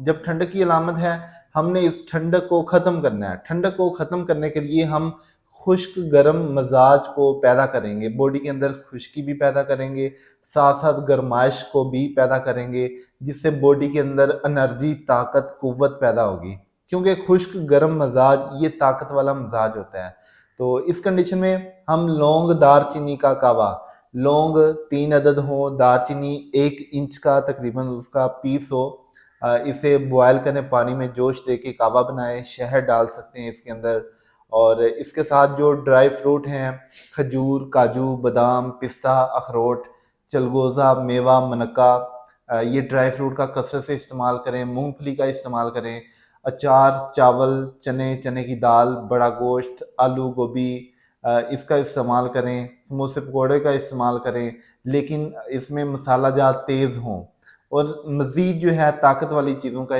जब ठंडक की अलामत है, हमने इस ठंडक को ख़त्म करना है। ठंडक को ख़त्म करने के लिए हम खुश्क गर्म मिजाज को पैदा करेंगे, बॉडी के अंदर खुश्की भी पैदा करेंगे, साथ साथ गर्माइश को भी पैदा करेंगे, जिससे बॉडी के अंदर एनर्जी, ताकत, कुव्वत पैदा होगी। क्योंकि खुश्क गर्म मिजाज ये ताकत वाला मिजाज होता है। तो इस कंडीशन में हम लौंग दारचीनी का कावा, लौंग 3 अदद हो, दारचीनी 1 इंच का तकरीबन उसका पीस हो, इसे बॉयल करें, पानी में जोश दे के कावा बनाएं, शहद डाल सकते हैं इसके अंदर। और इसके साथ जो ड्राई फ्रूट हैं, खजूर, काजू, बादाम, पिस्ता, अखरोट, चलगोज़ा, मेवा, मनक्का, ये ड्राई फ्रूट का कसरत से इस्तेमाल करें। मूंगफली का इस्तेमाल करें। अचार, चावल, चने, चने की दाल, बड़ा गोश्त, आलू, गोभी, इसका इस्तेमाल करें। समोसे पकौड़े का इस्तेमाल करें, लेकिन इसमें मसाला जात तेज़ हों। और मज़ीद जो है ताकत वाली चीज़ों का